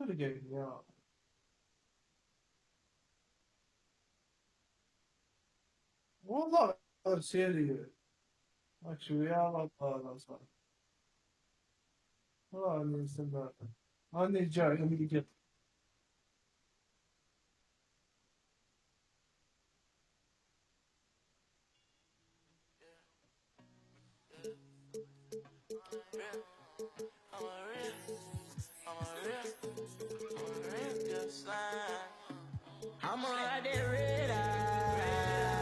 الجاي يا والله ارسلي اكشلي يا بطل صار والله سمعت أنا جاي من جد I'm a ride that red eye.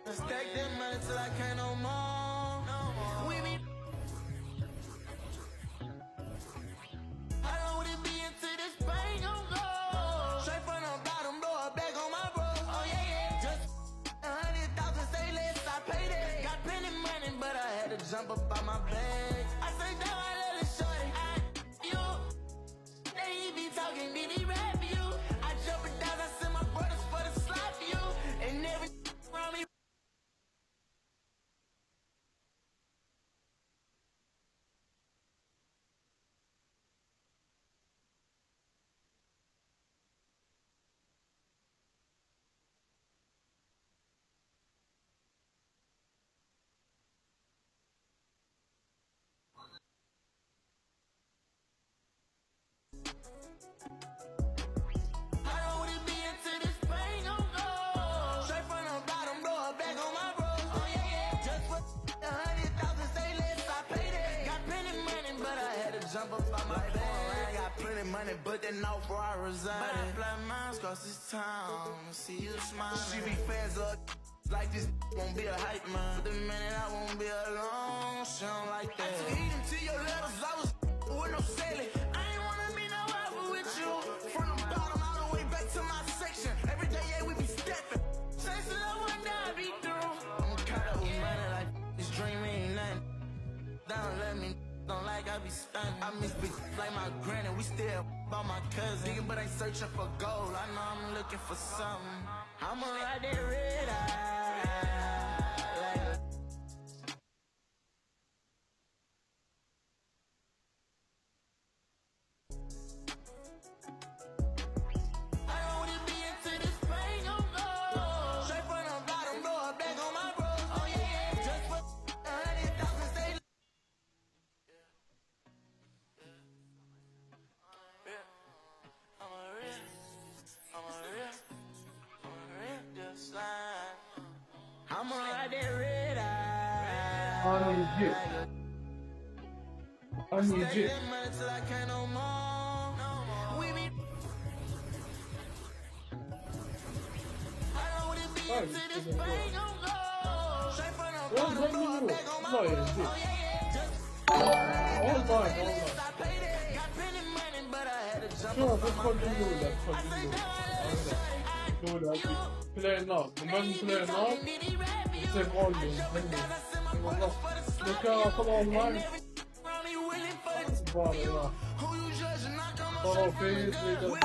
Like stack that money till I can't no more. We be. How long would it be until this pain gon' go? Straight from the bottom, blow it back on my bro. Oh yeah, yeah. Just 100,000, say less, I paid it. Got plenty money, but I had to jump up on my bag. I say down, I let it shorty. You. They be talking, did he rap you? I jump it down, I send my brothers for the slap you. And every around me. How long would it be until this pain gon' go? Straight from the bottom, blow it back on my bro. Oh yeah, yeah. Just for 100,000, say less, I paid it. Got plenty money, but I had to jump up on my bag. I got plenty money, but then off before I resign. But I fly miles across this town, see you smiling. She be fans up. Like this won't be a hype man. For the minute I won't be alone, she don't like that. I took heat into your letters, I was with no sailing. I ain't wanna be no rapper with you. From the bottom all the way back to my section. Every day, yeah, we be stepping. Chasing the one that I be through. I'm caught up with money like this dream ain't nothing. Don't let me, don't like I be stunning. I miss big like my granny, we still by my cousin. Digging but ain't searching for gold. I know I'm looking for something. I'ma ride that red eye. I'ma ride that red eye. أنا يجيب أنا يجيب والله يجيب والله شوف ادخل بالأولى الأولى بلاي نار ومن بلاي نار سيف أولي والله لو كان طلع أونلاين سبحان الله طرافيت ليدر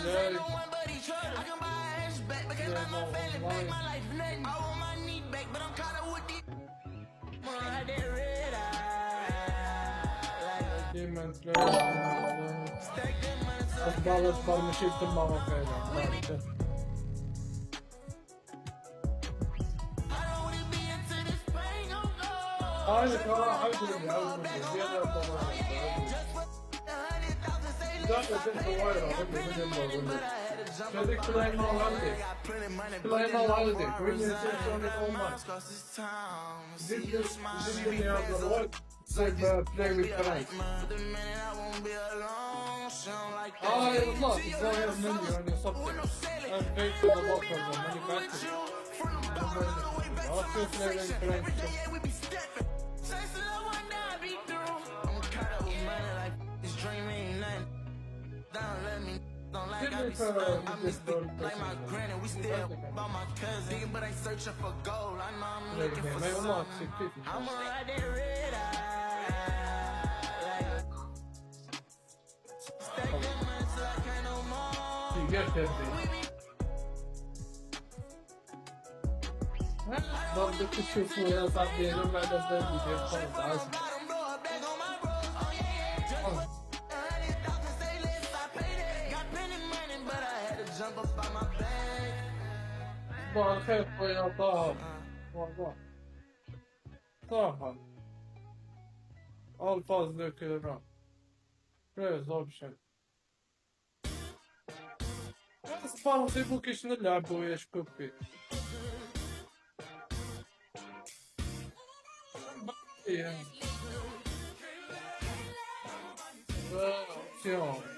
جاي ديما أخبار أصفر مشيت في المواقع أنا كمان عاوزني زيادة طبعا داخل في الحوارة شادك تلاقي ما والدك تلاقي ما والدك وين يسوون الأونلاين جدا يا الوقت زي بلاي ويز فرانك والله الظاهر مني يعني صبت أنا بيت في الواقع ماني فاكر أشوف بلاي ويز فرانك Don't like I be stunned. I miss big like my granny. We still about my cousin. Digging but ain't searching for gold. I know I'm looking for something. I'ma ride that red eye. Stack that money till I can't no more. You get that thing. برضه تشوفوا يا صاحبي أنا بعد الفيديو خلاص عازم صباح الخير خويا طاهر. والله طاهر الفاظ ذكرى بريز اوبشن صباح سيبو كيش نلعبو يا شكوكي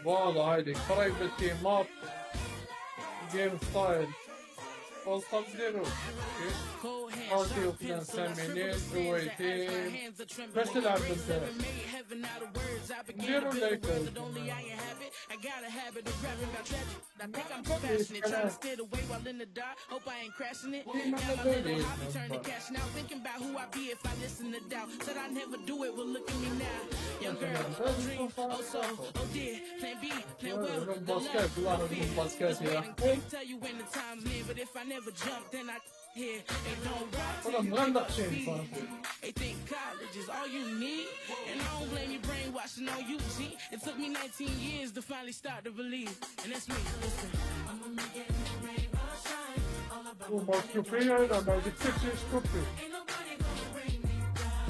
فوالا هايدي قريبة تيم اب جيم ستايل وصل ديرو قاسي وفلان سامينين دويتين باش تلعب انت ديرو ليكل I got a habit of rapping about tragic. I think I'm compassionate, trying to steer the way while in the dark. Hope I ain't crashing it. Now my little hobby turned to cash now. Thinking about who I'd be if I listen to doubt. Said I'd never do it, well look at me now. Young girl, oh dream, oh soul, oh dear. Plan B, plan well, the love. Can't tell you when the time's near, but if I never jump, then I here. They don't rock to you. They think college is all you need. And I don't blame you brainwashing on you, G. It took me 19 years to finally start to believe. And that's me, listen. I'ma make it rain or shine. All about O Márcio Pereira, mas o que você escuta? ain't nobody gonna bring me down.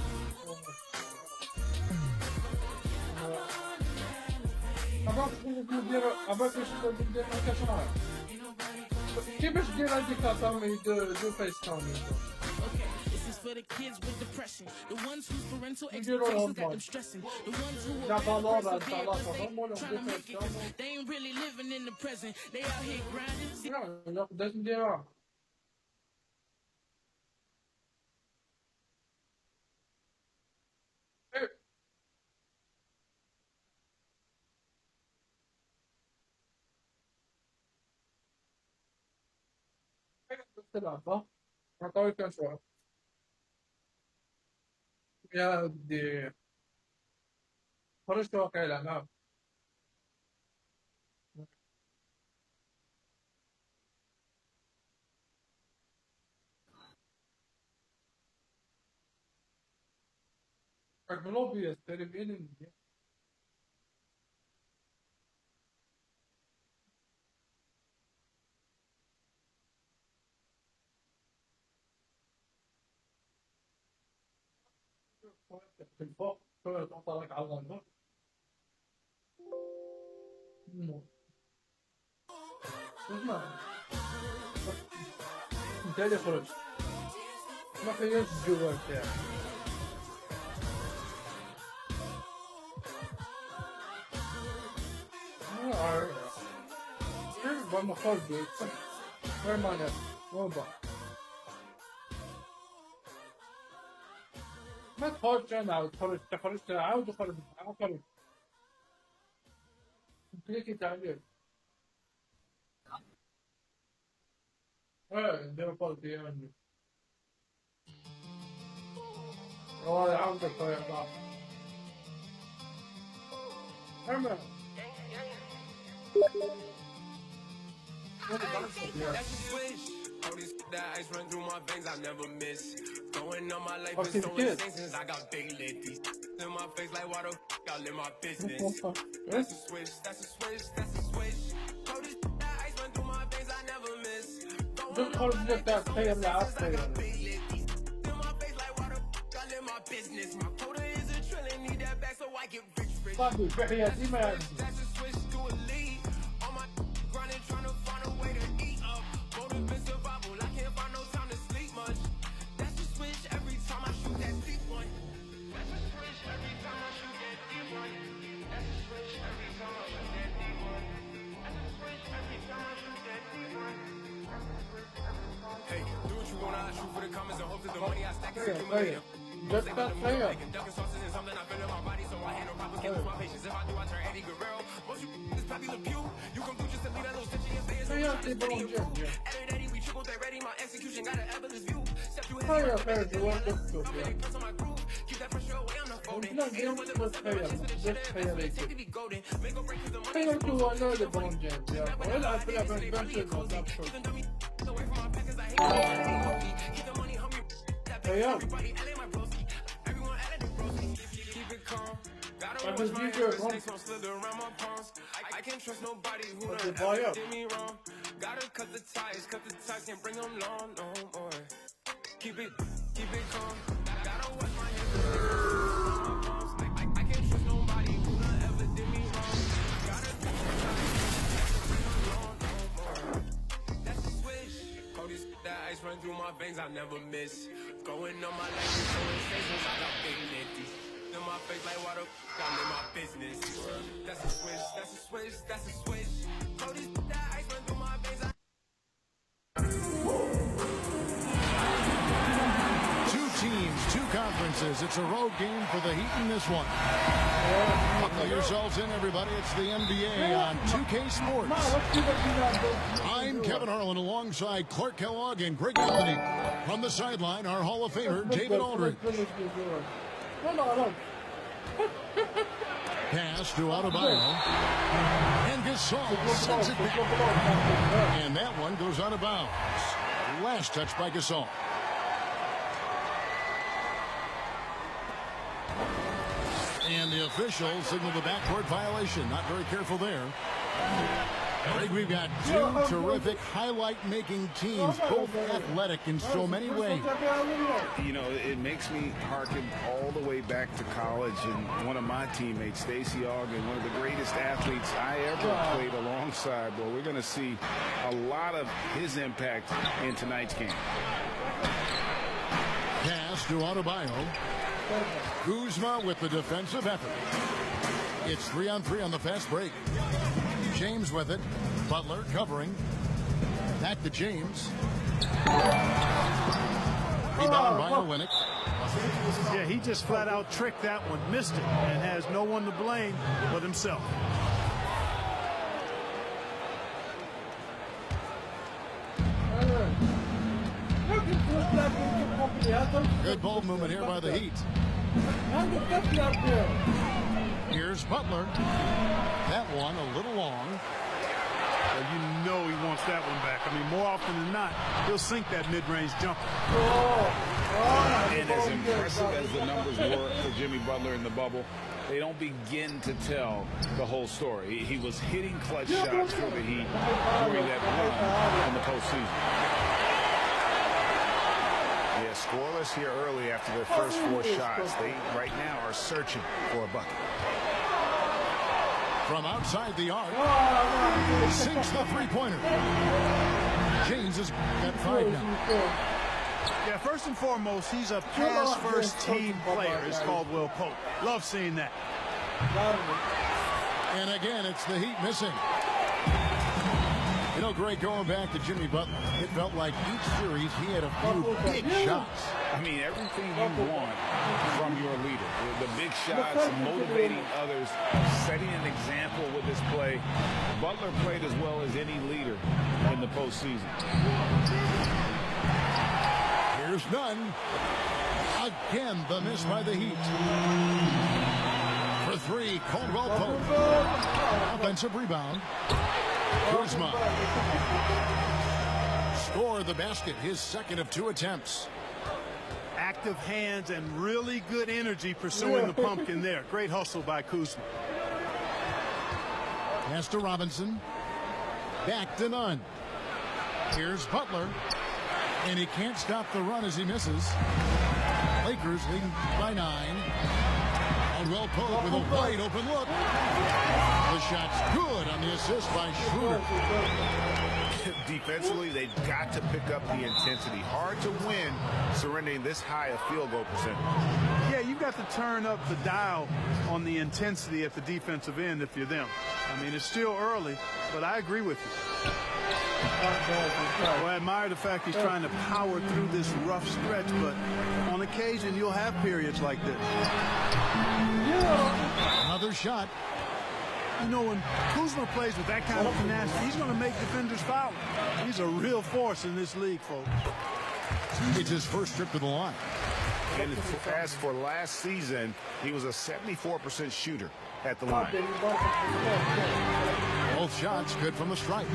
Avant que je te dise un cachemar. كيفاش دير هذيك طامي دو فيس طامي؟ Okay, this is for the kids with depression, the ones whose parental expectations got them stressing, the ones who are trying to make it 'cause they ain't really living in the present. They out here grinding. لا بدات نديرها. تلعب عطاوي كان شوية يا ودي خرجت واقع الألعاب الجلوبي يستلمين في الفوق شوية تحطلك على الغرب اسمع انت اللي خرجت ما خيرت الجوال تاعك ما عارف ما خرجت غير معنى وضع ما تخرجش انا عاود خرجت عاود خرج كليكي تعليق نديرو بالتي يعني والله عاودك يا صاحبي اما All this that ice run through my veins, I never miss. Going on my life is so insane since I got big lit. These in my face like why the I live my business. That's a switch, that's a switch, that's a switch. All this that ice run through my veins, I never miss. Going on my life is so insane since I got big lit. These in my face like why the I live my business. My quota is a trillion, need that back so I get rich. That's a switch to a lead. On my grinding, trying to find a way to eat up. Motive survival, I can't find no time to sleep much. That's a switch every time I shoot that deep one. That's a switch every time I shoot that deep one. That's a switch every time I shoot that deep one. That's a switch every time I shoot that deep one. Hey, do what you wanna, I shoot for the comments and hope that the money I stack is accumulated. Just that player. Dunkin' sauces is something I feel in my body, so I handle problems, can't lose my patience. If I do, I turn Eddie Guerrero. Most you is popular pew. You come through just to leave that little stitch in your face. Edit Eddie, we triple that ready. My execution got an effortless view. Step you heavy, press on my groove. Keep that pressure away, I'm not folding. Ain't no one that was the shit for the investment. Take to be golden. Make or break 'cause the money is cool. Keep them dummy away from my pack 'cause I hate keep the money hungry. Everybody, LA my broski. Everyone added the broski. Keep it calm. Gotta watch my hands, snakes won't slither around my palms. I can't trust nobody who done ever did me wrong. Gotta cut the ties, can't bring them long no more. Keep it calm. Gotta watch my hands, snakes won't slither around my palms. I can't trust nobody who done ever did me wrong. Gotta cut the ties, can't bring them long no more. That's the switch. Cold as that ice run through my veins, I never miss. Going on my life, so sensations, I got big nitties. In my face like water, I'm in my business. That's a switch, that's a switch, that's a switch. Cold as that ice run through my veins. Two teams, two conferences. It's a road game for the Heat in this one. Buckle yourselves in, everybody. It's the NBA on 2K Sports. I'm Kevin Harlan alongside Clark Kellogg and Greg Anthony. From the sideline, our Hall of Famer, David Aldridge. Pass to Adebayo. And Gasol sends it back. And that one goes out of bounds. Last touch by Gasol. And the official signaled the backcourt violation. Not very careful there. Greg, we've got two terrific highlight-making teams, both athletic in so many ways. You know, it makes me harken all the way back to college, and one of my teammates, Stacey Ogden, one of the greatest athletes I ever played alongside. Well, we're going to see a lot of his impact in tonight's game. Pass to Adebayo. Kuzma with the defensive effort. It's 3-on-3 on the fast break. James with it. Butler covering. Back to James. Rebound by Holinik. Yeah, he just flat out tricked that one, missed it, and has no one to blame but himself. Good ball movement here by the Heat. Here's Butler. That one a little long. Well, you know he wants that one back. I mean, more often than not, he'll sink that mid-range jumper. And as impressive as the numbers were for Jimmy Butler in the bubble, they don't begin to tell the whole story. He was hitting clutch shots for the Heat during that run in the postseason. Yeah, scoreless here early after their first 4 shots. They right now are searching for a bucket. From outside the arc, sinks the three-pointer. James has got 5 now. Yeah, first and foremost, he's a pass-first team player, as Caldwell Pope. Love seeing that. And again, it's the Heat missing. You know, Greg, going back to Jimmy Butler, it felt like each series he had a few big shots. I mean, everything you want from your leader. The big shots, motivating others, setting an example with this play. Butler played as well as any leader in the postseason. Here's none. Again, the miss by the Heat. For 3, Caldwell Pope. Offensive rebound. Kuzma. Scored the basket, his second of 2 attempts. Active hands and really good energy pursuing the pumpkin there. Great hustle by Kuzma. Pass to Robinson. Back to none. Here's Butler. And he can't stop the run as he misses. Lakers leading by 9. Caldwell Pope with a wide open look. The shot's good on the assist by Schroeder. Defensively, they've got to pick up the intensity. Hard to win surrendering this high a field goal percentage. Yeah, you've got to turn up the dial on the intensity at the defensive end if you're them. I mean, it's still early, but I agree with you. Well, I admire the fact he's trying to power through this rough stretch, but on occasion you'll have periods like this. Another shot. You know, when Kuzma plays with that kind of tenacity, he's going to make defenders foul. He's a real force in this league, folks. It's his first trip to the line. And as for last season, he was a 74% shooter at the line. Both shots good from the stripe.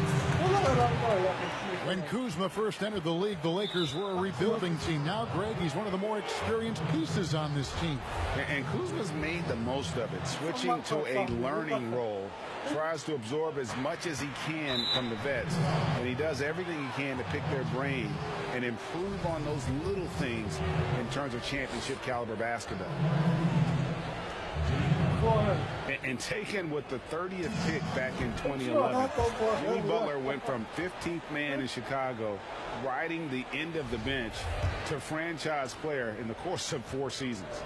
When Kuzma first entered the league, the Lakers were a rebuilding team. Now, Greg, he's one of the more experienced pieces on this team. And Kuzma's made the most of it, switching to a learning role. Tries to absorb as much as he can from the vets, and he does everything he can to pick their brain and improve on those little things in terms of championship caliber basketball. And taken with the 30th pick back in 2011, Jimmy Butler went from 15th man in Chicago, riding the end of the bench, to franchise player in the course of 4 seasons.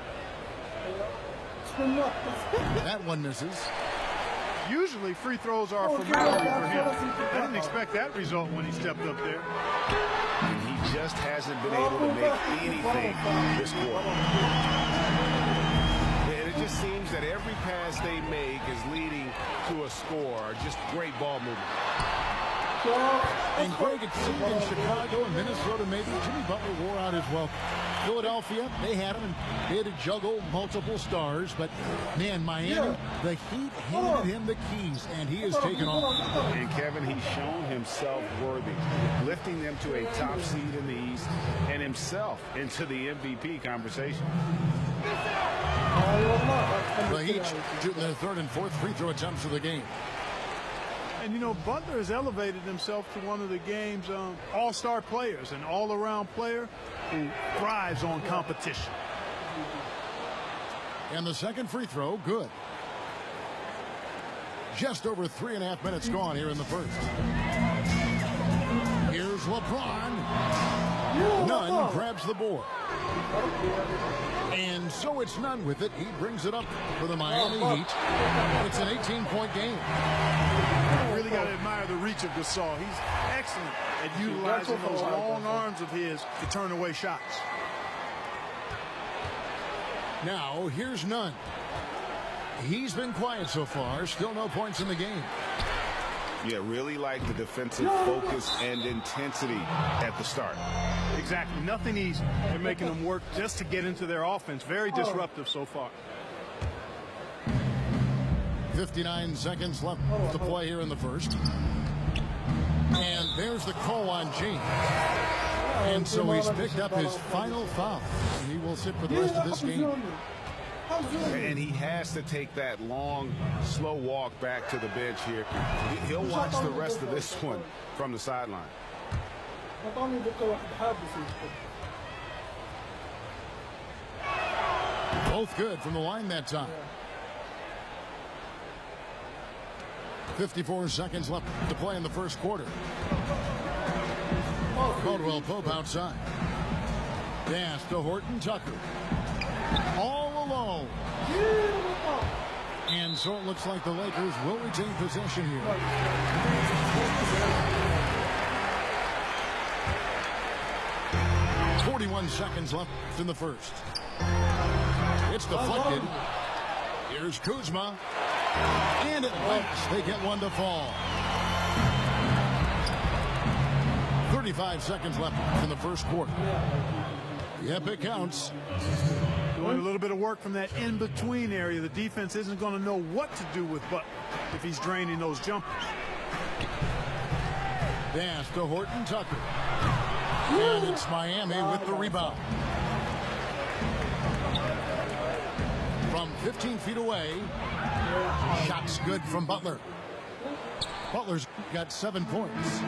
That one misses. Usually free throws are a formality for him. I didn't expect that result when he stepped up there. And he just hasn't been able to make anything this quarter. And it just seems that every pass they make is leading to a score. Just great ball movement. And Greg, it seemed in Chicago and Minnesota, maybe Jimmy Butler wore out his welcome. Philadelphia, they had him, and they had to juggle multiple stars. But, man, Miami, the Heat handed him the keys, and he has taken off. And, Kevin, he's shown himself worthy, lifting them to a top seed in the East and himself into the MVP conversation. The Heat shooting their 3rd and 4th free throw attempts of the game. And, you know, Butler has elevated himself to one of the game's all-star players, an all-around player who thrives on competition. And the second free throw, good. Just over 3.5 minutes gone here in the first. Here's LeBron. Nunn grabs the board. And so it's Nunn with it. He brings it up for the Miami Heat. It's an 18-point game. Really got to admire the reach of Gasol. He's excellent at utilizing those long arms of his to turn away shots. Now, here's Nunn. He's been quiet so far. Still no points in the game. Yeah, really like the defensive focus and intensity at the start. Exactly. Nothing easy. They're making them work just to get into their offense. Very disruptive so far. 59 seconds left to play here in the first. And there's the call on James. And so he's picked up his final foul. And he will sit for the rest of this game. And he has to take that long, slow walk back to the bench here. He'll watch the rest of this one from the sideline. Both good from the line that time. 54 seconds left to play in the first quarter. Caldwell Pope outside. Pass to Horton Tucker. All alone. And so it looks like the Lakers will retain possession here. "41 seconds left in the first. It's deflected. Here's Kuzma. And at last, they get one to fall. 35 seconds left in the first quarter. Yep, it counts. Doing a little bit of work from that in-between area. The defense isn't going to know what to do with Butler if he's draining those jumpers. Pass to Horton Tucker. And it's Miami with the rebound. From 15 feet away, shots good from Butler. Butler's got 7 points.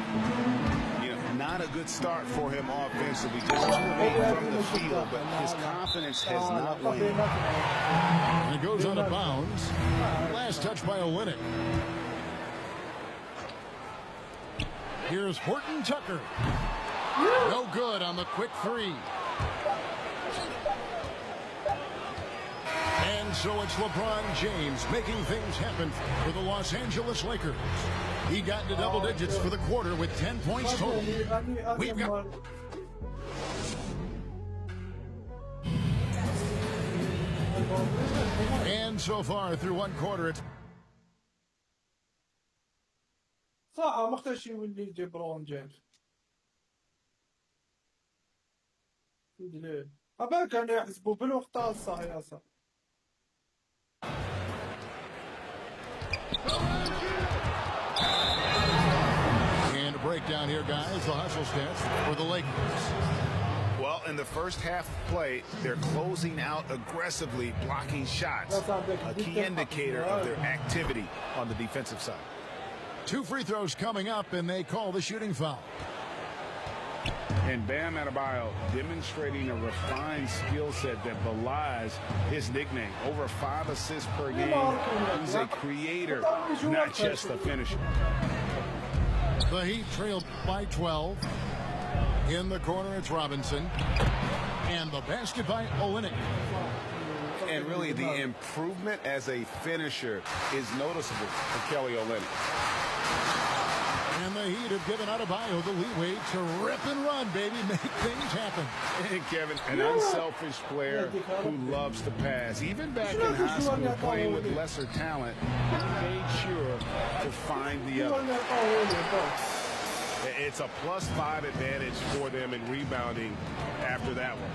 Not a good start for him offensively. Just 2 of 8 from the field, but his confidence has not waned. And it goes out of bounds. Last touch by Olynyk. Here's Horton Tucker. No good on the quick three. And so it's LeBron James making things happen for the Los Angeles Lakers. He got into double digits for the quarter with 10 points total. We've got... And so far through one quarter, it's... صح مختش يولي ليبرون جيمس. أبا كانوا يحسبوا بالوقت الصحيح أصلا. And a breakdown here, guys. The hustle stats for the Lakers. Well, in the first half of play, they're closing out aggressively, blocking shots. A key indicator of their activity on the defensive side. 2 free throws coming up, and they call the shooting foul. And Bam Adebayo demonstrating a refined skill set that belies his nickname. Over 5 assists per game. He's a creator, not just a finisher. The Heat trailed by 12. In the corner, it's Robinson. And the basket by Olynyk. And really, the improvement as a finisher is noticeable for Kelly Olynyk. And the Heat have given Adebayo the leeway to rip and run, baby. Make things happen. And Kevin, an unselfish player who loves to pass. Even back in high school, playing with lesser talent, he made sure to find the other. It's a +5 advantage for them in rebounding after that one.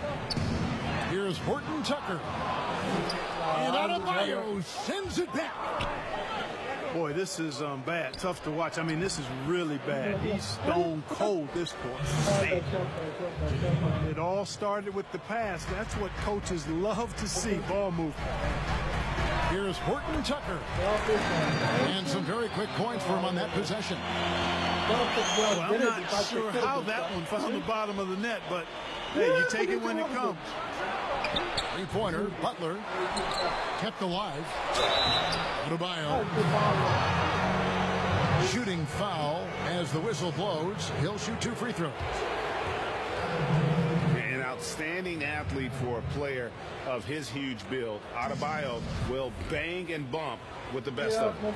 Here's Horton Tucker. And Adebayo sends it back. Boy, this is bad. Tough to watch. I mean, this is really bad. He's stone cold this quarter. It all started with the pass. That's what coaches love to see, ball movement. Here's Horton Tucker. And some very quick points for him on that possession. Well, I'm not sure how that one found the bottom of the net, but hey, you take it when it comes. Three-pointer, Butler kept alive. Adebayo. Shooting foul as the whistle blows. He'll shoot 2 free throws. An outstanding athlete for a player of his huge build. Adebayo will bang and bump with the best of them.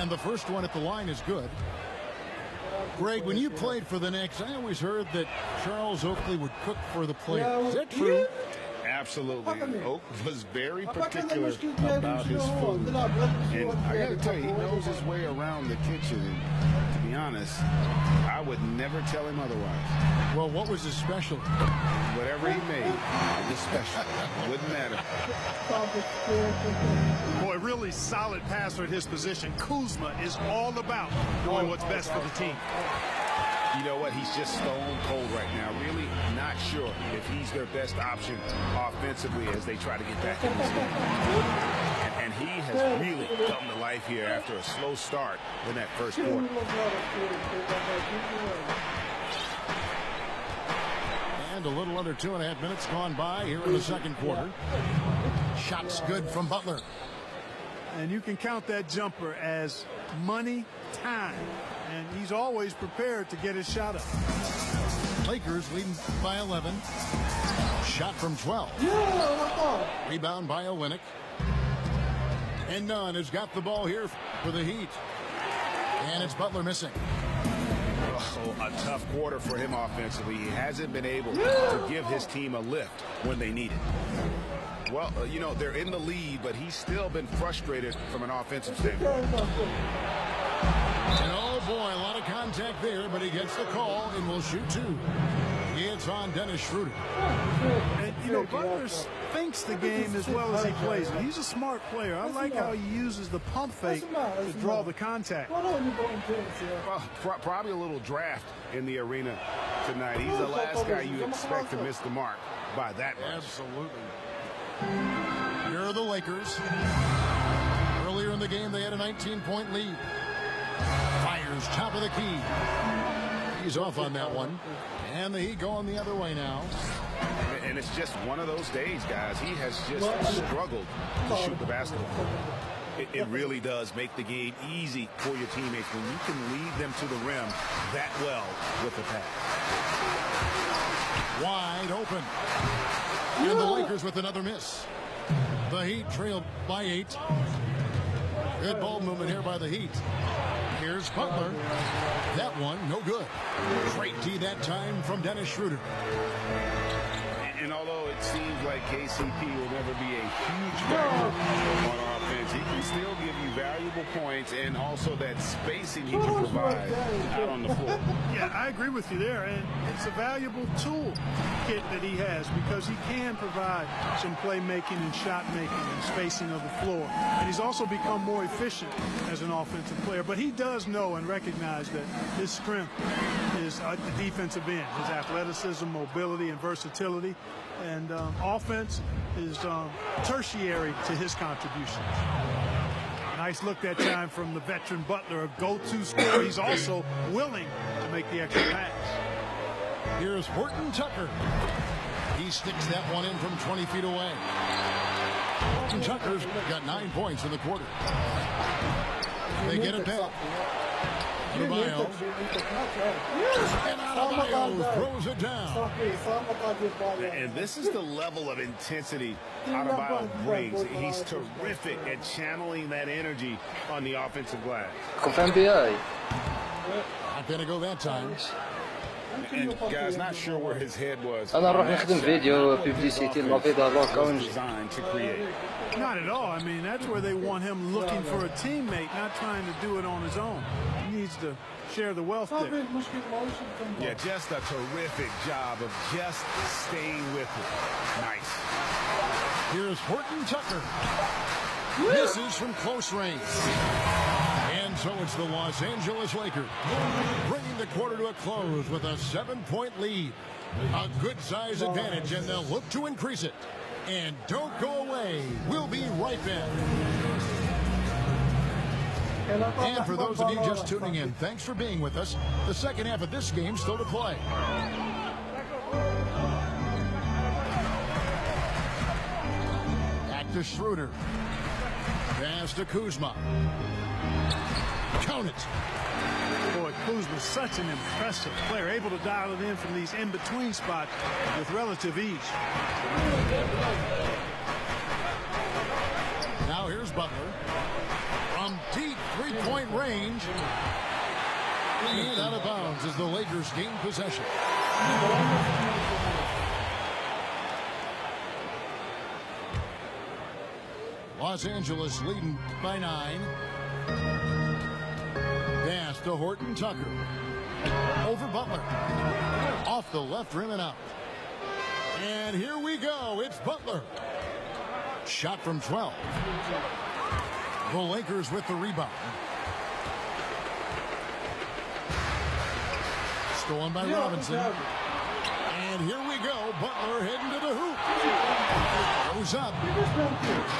And the first one at the line is good. Greg, when you played for the Knicks, I always heard that Charles Oakley would cook for the players. Is that true? Absolutely. Oak was very particular about his food. And I got to tell you, he knows his way around the kitchen. And to be honest, I would never tell him otherwise. Well, what was his special? Whatever he made was special. Wouldn't matter. Boy, really solid passer at his position. Kuzma is all about doing what's best for the team. You know what? He's just stone cold right now. Really not sure if he's their best option offensively as they try to get back in this game. And he has really come to life here after a slow start in that first quarter. And a little under 2.5 minutes gone by here in the second quarter. Shots good from Butler. And you can count that jumper as money time. And he's always prepared to get his shot up. Lakers leading by 11. Shot from 12. Rebound by Olynyk. And Nunn has got the ball here for the Heat. And it's Butler missing. Oh, a tough quarter for him offensively. He hasn't been able to give his team a lift when they need it. Well, you know, they're in the lead, but he's still been frustrated from an offensive standpoint. And oh boy, a lot of contact there, but he gets the call and will shoot 2. It's on Dennis Schroeder. And, you know, Butler thinks the game as well as he plays it. He's a smart player. I like how he uses the pump fake to draw the contact. Well, probably a little draft in the arena tonight. He's the last guy you expect to miss the mark by that much. Absolutely. Here are the Lakers. Earlier in the game, they had a 19-point lead. Fires top of the key. He's off on that one. And the Heat going the other way now. And it's just one of those days, guys. He has just struggled to shoot the basketball. It really does make the game easy for your teammates when you can lead them to the rim that well with the pass. Wide open. And the Lakers with another miss. The Heat trailed by 8. Good ball movement here by the Heat. Here's Butler. That one, no good. Great D that time from Dennis Schroeder. And although it seems like KCP will never be a huge factor on offense, he can still give you valuable valuable points and also that spacing he can provide out on the floor. Yeah, I agree with you there, and it's a valuable tool kit that he has because he can provide some playmaking and shot making and spacing of the floor. And he's also become more efficient as an offensive player. But he does know and recognize that his strength is at the defensive end, his athleticism, mobility, and versatility. And offense is tertiary to his contributions. Nice look that time from the veteran Butler, a go-to scorer. He's also willing to make the extra pass. Here's Horton Tucker. He sticks that one in from 20 feet away. Horton Tucker's got 9 points in the quarter. They get it back. Adebayo. And Adebayo throws it down. And this is the level of intensity Adebayo brings. He's terrific at channeling that energy on the offensive glass. Not gonna go that time. And guys, not sure where his head was. أنا نروح نخدم فيديو publicity المفيدة designed to create. Not at all. I mean, that's where they want him looking for a teammate, not trying to do it on his own. He needs to share the wealth there. Yeah, just a terrific job of just staying with it. Nice. Here's Horton Tucker. Misses from close range. And so it's the Los Angeles Lakers bringing the quarter to a close with a 7-point lead. A good size advantage, and they'll look to increase it. And don't go away. We'll be right back. And for those of you just tuning in, thanks for being with us. The second half of this game still to play. Back to Schroeder. Pass to Kuzma. Count it. Boy, Kuzma's such an impressive player, able to dial it in from these in-between spots with relative ease. Now here's Butler. From deep three-point range. And out of bounds as the Lakers gain possession. Los Angeles leading by 9. Pass to Horton Tucker. Over Butler. Off the left rim and out. And here we go. It's Butler. Shot from 12. The Lakers with the rebound. Stolen by Robinson. And here we go. Butler heading to the hoop. Goes up.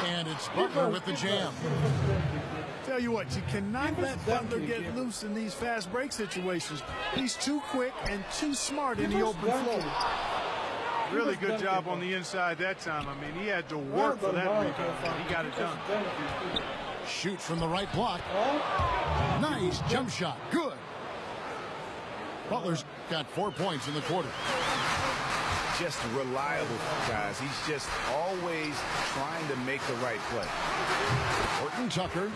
And it's Butler with the jam. Tell you what, you cannot let Butler get loose in these fast break situations. He's too quick and too smart in the open floor. Really good job on the inside that time. I mean, he had to work for that rebound. He got it done. Shoots from the right block. Nice jump shot. Good. Butler's got 4 points in the quarter. Just reliable, guys. He's just always trying to make the right play. Horton Tucker.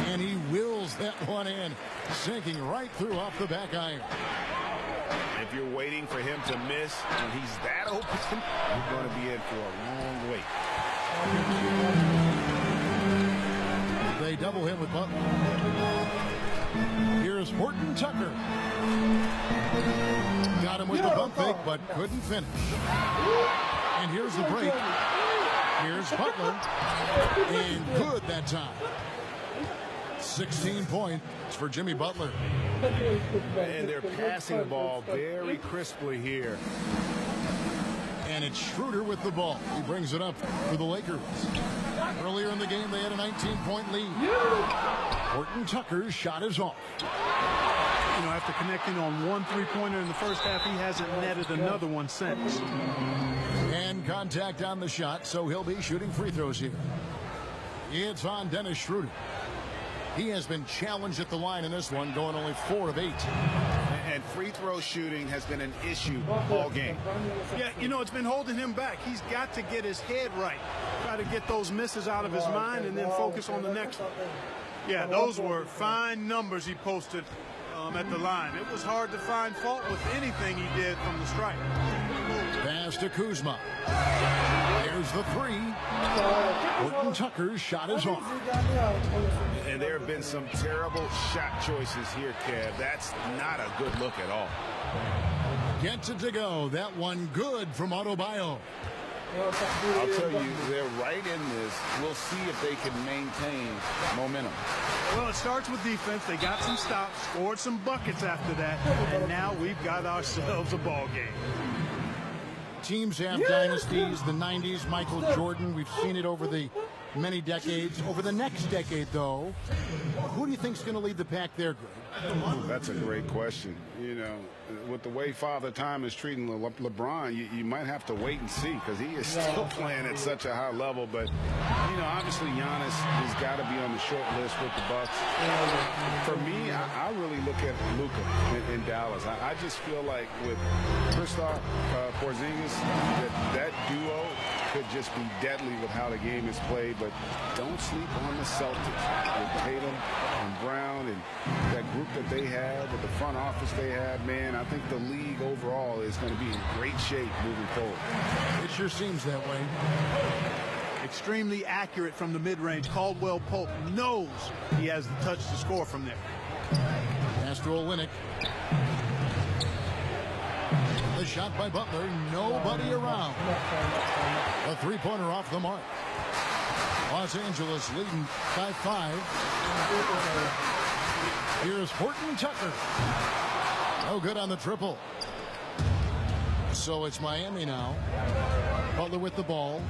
And he wills that one in, sinking right through off the back iron. If you're waiting for him to miss when he's that open, you're going to be in for a long wait. They double him with Butler. Here's Horton Tucker. Got him with the bump fake, but couldn't finish. And here's the break. Here's Butler. And good that time. 16 points for Jimmy Butler. And they're passing the ball very crisply here. And it's Schroeder with the ball. He brings it up for the Lakers. Earlier in the game, they had a 19-point lead. Horton Tucker's shot is off. You know, after connecting on one three-pointer in the first half, he hasn't netted another one since. And contact on the shot, so he'll be shooting free throws here. It's on Dennis Schroeder. He has been challenged at the line in this one, going only 4 of 8. And free throw shooting has been an issue all game. Yeah, you know, it's been holding him back. He's got to get his head right. Try to get those misses out of his mind and then focus on the next one. Yeah, those were fine numbers he posted at the line. It was hard to find fault with anything he did from the stripe. Pass to Kuzma. Here's the 3. Horton Tucker's shot is off. And there have been some terrible shot choices here, Kev. That's not a good look at all. Gets it to go. That one good from Adebayo. I'll tell you, they're right in this. We'll see if they can maintain momentum. Well, it starts with defense. They got some stops, scored some buckets after that, and now we've got ourselves a ball game. Teams have dynasties. The 90s, Michael Jordan. We've seen it over the many decades. Over the next decade, though, who do you think is going to lead the pack there, Greg? That's a great question. You know, with the way Father Time is treating LeBron, you might have to wait and see because he is still playing at such a high level. But, you know, obviously Giannis has got to be on the short list with the Bucks. For me, I really look at Luka in Dallas. I just feel like with Kristaps Porzingis, that duo could just be deadly with how the game is played. But don't sleep on the Celtics with Tatum and Brown and that group that they have, with the front office they have. Man, I think the league overall is going to be in great shape moving forward. It sure seems that way. Extremely accurate from the mid-range. Caldwell Pope knows he has the touch to score from there. Pass to Olynyk. The shot by Butler. Nobody around. A three-pointer off the mark. Los Angeles leading by 5. Here's Horton Tucker. No good on the triple. So it's Miami now. Butler with the ball.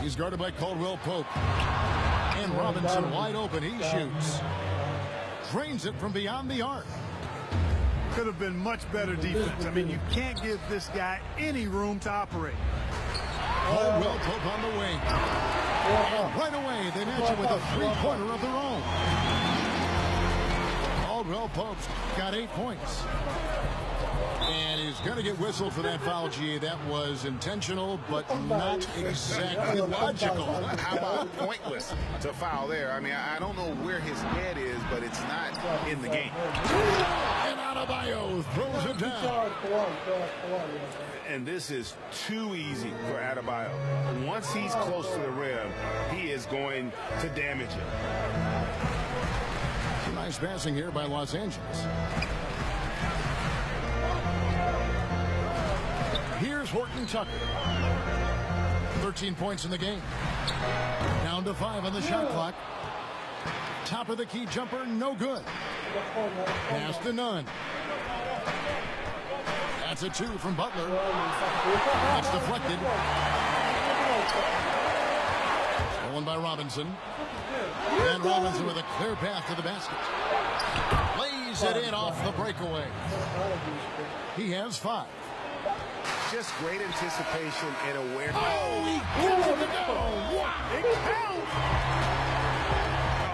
He's guarded by Caldwell Pope. And Robinson wide open. He shoots. Drains it from beyond the arc. Could have been much better defense. I mean, you can't give this guy any room to operate. Caldwell Pope on the wing. And right away, they match it with a three-pointer of their own. Caldwell Pope's got 8 points. And he's going to get whistled for that foul, G. That was intentional, but not exactly logical. How about pointless to foul there? I mean, I don't know where his head is, but it's not in the game. And Adebayo throws it down. And this is too easy for Adebayo. Once he's close to the rim, he is going to damage it. Nice passing here by Los Angeles. Here's Horton Tucker. 13 points in the game. Down to 5 on the shot clock. Top of the key jumper, no good. Pass to Nunn. That's a 2 from Butler. That's deflected. Stolen by Robinson. And Robinson with a clear path to the basket. Lays it in off the breakaway. He has 5. Just great anticipation and awareness. Oh, he gets it to go. It counts.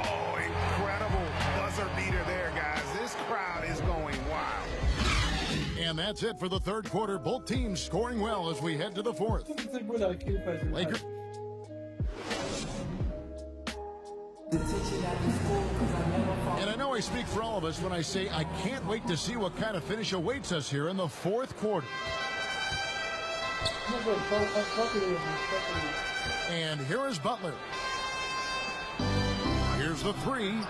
Oh, incredible buzzer beater there, guys. This crowd is going wild. And that's it for the third quarter. Both teams scoring well as we head to the fourth. Lakers. And I know I speak for all of us when I say I can't wait to see what kind of finish awaits us here in the fourth quarter. And here is Butler. Here's the 3.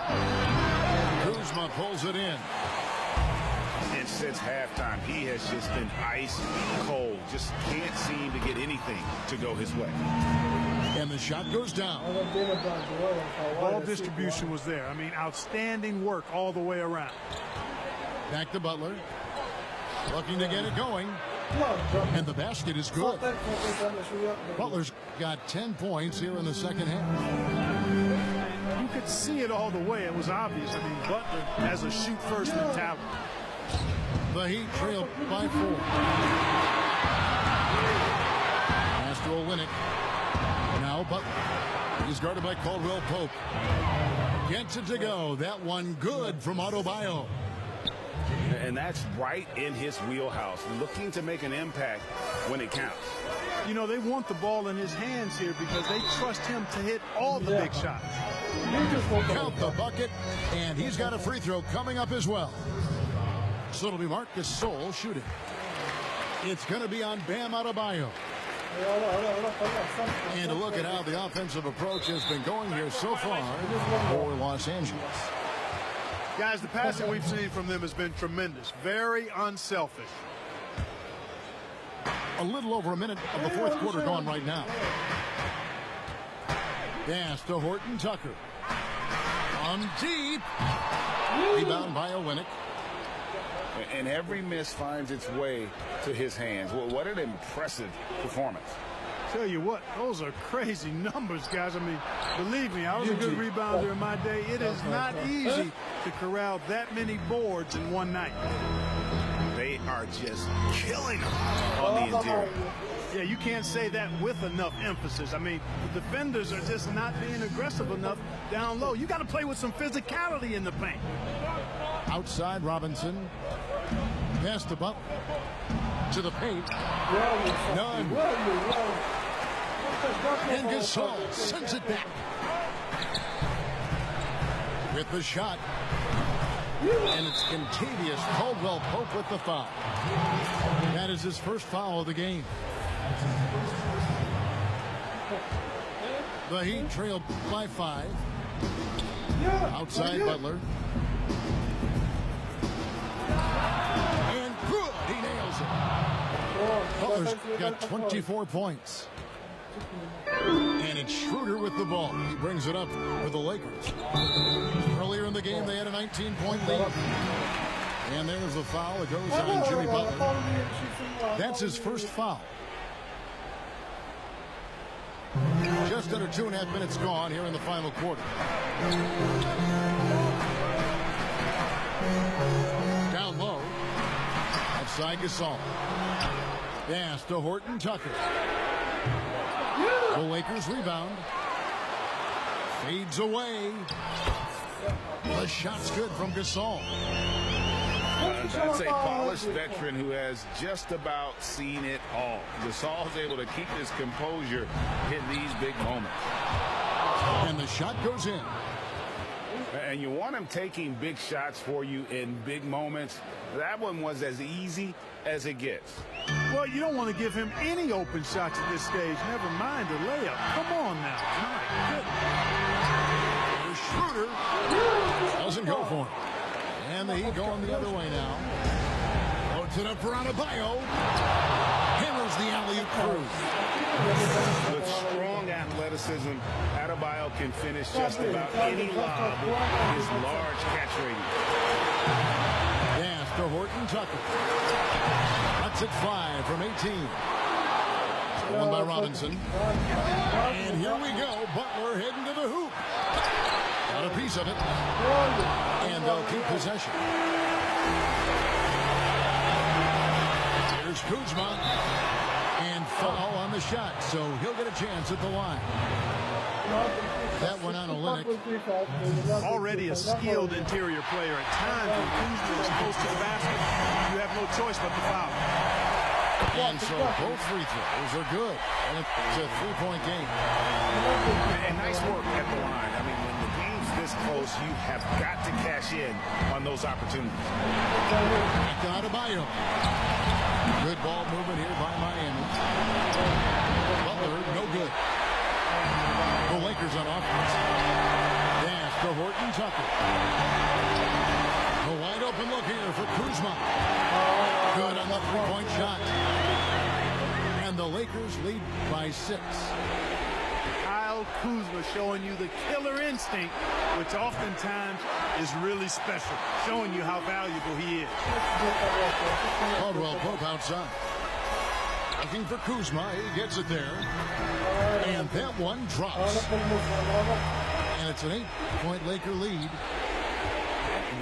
Kuzma pulls it in. And since halftime, he has just been ice cold. Just can't seem to get anything to go his way. And the shot goes down. Ball distribution was there. I mean, outstanding work all the way around. Back to Butler. Looking to get it going. And the basket is good. Butler's got 10 points here in the second half. You could see it all the way. It was obvious. I mean, Butler has a shoot-first mentality. The Heat trail by 4. Pass to Olynyk. Now Butler. He's guarded by Caldwell Pope. Gets it to go. That one good from Adebayo. And that's right in his wheelhouse, looking to make an impact when it counts. You know, they want the ball in his hands here because they trust him to hit all the big shots. Count the bucket, and he's got a free throw coming up as well. So it'll be Marcus Gasol shooting. It's going to be on Bam Adebayo. And a look at how the offensive approach has been going here so far for Los Angeles. Guys, the passing we've seen from them has been tremendous. Very unselfish. A little over a minute of the fourth quarter gone right now. Pass to Horton Tucker. On deep. Rebound by Holinek. And every miss finds its way to his hands. Well, what an impressive performance. Tell you what, those are crazy numbers, guys. I mean, believe me, I was a good rebounder in my day. It is not easy to corral that many boards in one night. They are just killing them on the interior. Yeah, you can't say that with enough emphasis. I mean, the defenders are just not being aggressive enough down low. You got to play with some physicality in the paint. Outside Robinson. Pass to Butler. To the paint. None. And Gasol sends it back. With the shot. And it's Contavious Caldwell-Pope with the foul. That is his first foul of the game. The Heat trailed by 5. Outside Butler. And good. He nails it. Butler's got 24 points. And it's Schroeder with the ball. He brings it up for the Lakers. Earlier in the game, they had a 19-point lead. And there's a foul that goes on Jimmy Butler. That's his first foul. Just under 2.5 minutes gone here in the final quarter. Down low. Outside Gasol. Pass to Horton Tucker. The Lakers rebound. Fades away. The shot's good from Gasol. That's a polished veteran who has just about seen it all. Gasol's able to keep his composure in these big moments. And the shot goes in. And you want him taking big shots for you in big moments. That one was as easy as it gets. Well, you don't want to give him any open shots at this stage. Never mind a layup. Come on now. My goodness. Schroeder doesn't go for him. And the Heat going the other way now. Loads it up for Adebayo. Hammers the alley-oop through. With strong athleticism, Adebayo can finish just about any lob with his large catch radius. Pass to Horton Tucker. Cuts it 5 from 18. Stolen by Robinson. And here we go. Butler heading to the hoop. Got a piece of it. And they'll keep possession. Here's Kuzma. And foul on the shot, so he'll get a chance at the line. That one on Holinek. Already a skilled interior player. At times when Kuzma is close to the basket, you have no choice but to foul. And so both free throws are good. And it's a 3-point game. And nice work at the line. I mean, when the game's this close, you have got to cash in on those opportunities. Back to Adebayo. Good ball movement here by Miami. Butler, no good. The Lakers on offense. Pass to Horton Tucker. A wide open look here for Kuzma. Good on the 3-point shot. And the Lakers lead by 6. Kyle Kuzma showing you the killer instinct, which oftentimes is really special, showing you how valuable he is. Caldwell-Pope outside. Looking for Kuzma. He gets it there. And that one drops. And it's an 8-point Laker lead.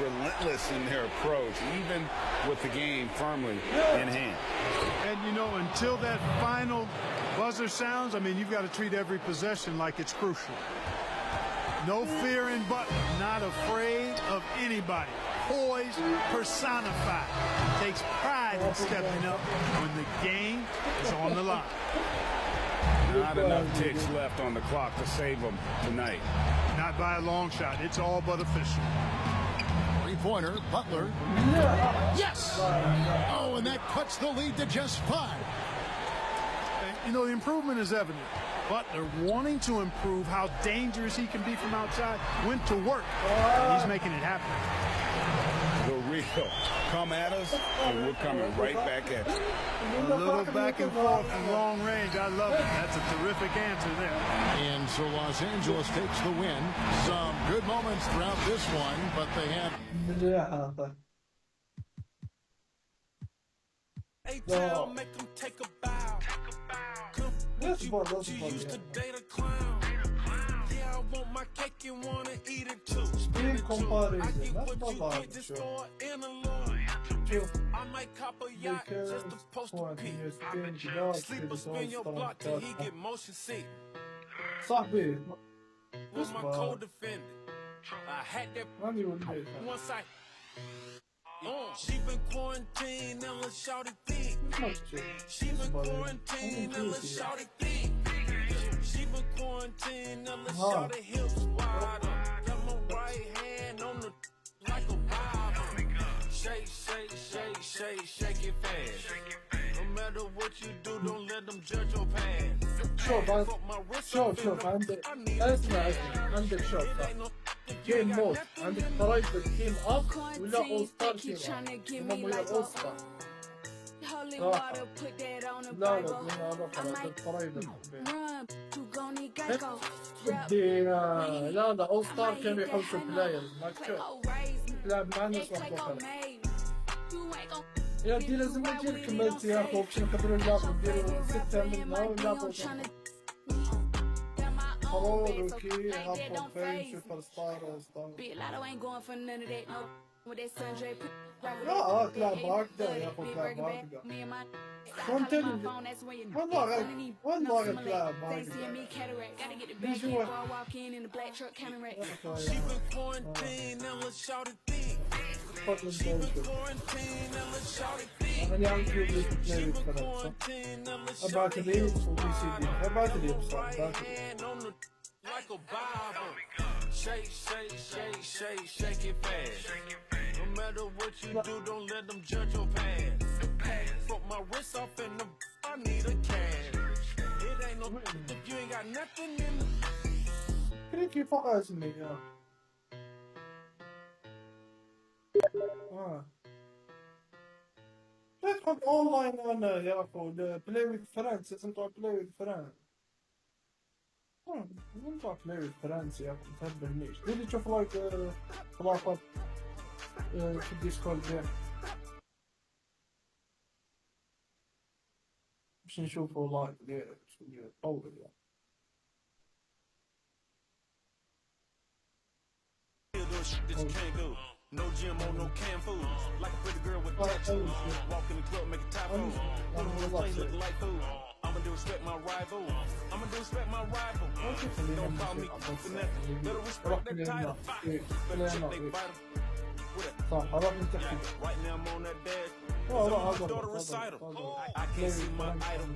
Relentless in their approach, even with the game firmly in hand. And, you know, until that final buzzer sounds, I mean, you've got to treat every possession like it's crucial. No fear in Butler, not afraid of anybody. Poise personified. Takes pride in stepping up when the game is on the line. Not enough ticks left on the clock to save them tonight. Not by a long shot. It's all but official. Three-pointer, Butler. Yes! Oh, and that cuts the lead to just 5. You know, the improvement is evident. Butler wanting to improve how dangerous he can be from outside, went to work, and he's making it happen. The real come at us, and we're coming right back at you. A little back and forth from long range. I love it. That's a terrific answer there. And so Los Angeles takes the win. Some good moments throughout this one, but they had... A-Town, make them take a bow. You used to date a clown. Yeah, I want my cake and wanna eat it too. Bir compare I get nasıl what you bağlı did just şu? for an interlude. I might cop a yacht just to post a pic. Sleep or spin your block till he get motion sick. Sahibi. Was my co-defendant. I had that once I... She been quarantined and let's shout it thick. She been quarantined and let's shout it thick. She been quarantined and let's shout it hips wide up. Got my right hand on the like a Bible. Shake, shake, shake, shake, shake it fast. No matter what you do, don't let them judge your past. شوف عندك شوف جيم مود عندك برايفت تيم اب ولا اول ستار تيم اب ولا اول ستار لا انا خلاص برايفت بدي لا اول ستار كانوا يحوشوا بلايرز ما تشوف تلعب مع الناس واحد يا دي لازم نجيب كملت يا اخو باش نقدروا نلعبوا نديروا 6 منا ونلعبوا روكي هابو فين سوبر ستار لا تلعب هكذا يا اخو تلعب هكذا كنت والله غير تلعب هكذا بيجوا She been quarantined and let's shout it thick. She been quarantined and let's shout it thick. أنا عم تقول لي أبعت لي وبيسيدي أبعت لي بصراحة like a Bible. Shake, shake, shake, shake, shake it fast. No matter what you do, don't let them judge your past. Fuck my wrist off and I need a cash. It ain't no if you ain't got nothing in the كريكي فوق اسمي لا تحط اونلاين انا يا اخو بلاي وذ فريندز لازم تقعد بلاي وذ فريندز لازم تقعد بلاي وذ فريندز يا اخو ما تهبلنيش ديري تشوف لايك خلاصات في الديسكورد ديالك باش نشوفو لايك ديالك طول يعني that you can't go. No gym on no canned food. Like a pretty girl with tattoos. Walk in the club, make a typo. Put on the play, looking like food. I'ma do respect my rival. I'ma do respect my rival. Don't call me for nothing. Better respect that title. Better check they vital. صح هروح نتحكي Right now I'm on that dash. I'm daughter recital. I can't see my idol.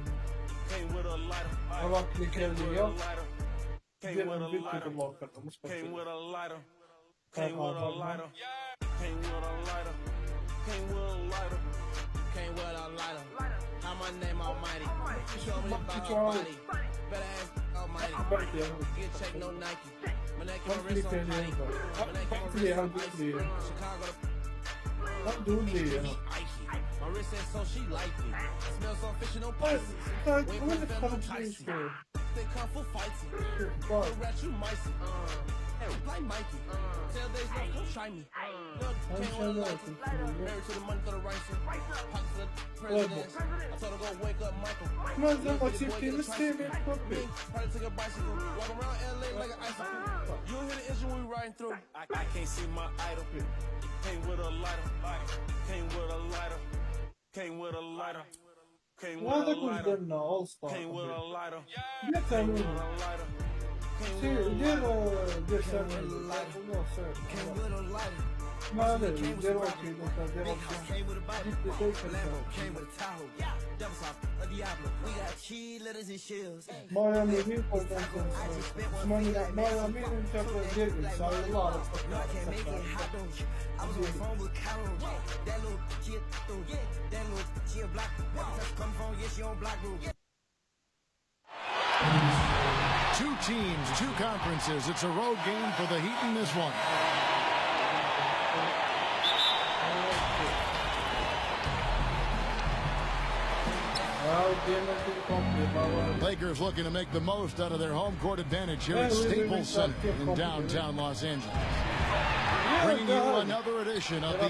Came with a lighter. هروح كليك اليوم Came with a lighter. Came with a lighter. Came with a lighter. Came with a lighter. Came with a lighter. Came with a lighter. How my name almighty. Show me about my body. Better ask almighty. Get check no Nike. My neck and my wrist on tight. My neck and my wrist on icy. Chicago the icy. My wrist says so she like me. Smell so fishy no Pisces. Wait for the film Tyson. They come for fights. The rat you micey. Like Mikey. Tell they don't try me. Look, can't want a license. Married to the money for the rice. Pockets for the presidents. I told her go wake up Michael. Probably take a bicycle. Walk around LA like an icicle. You'll hear the engine when we riding through. I can't see my idol. Came with a lighter. Came with a lighter. Came with a lighter. Came with a lighter. Came with a lighter. Came with a lighter. دير سامي ما ادري دير وقتي دير مايامي مين مايامي انت دير ساي الله Two teams, two conferences. It's a road game for the Heat in this one. Lakers looking to make the most out of their home court advantage here at Staples Center in downtown Los Angeles. Bringing you another edition of the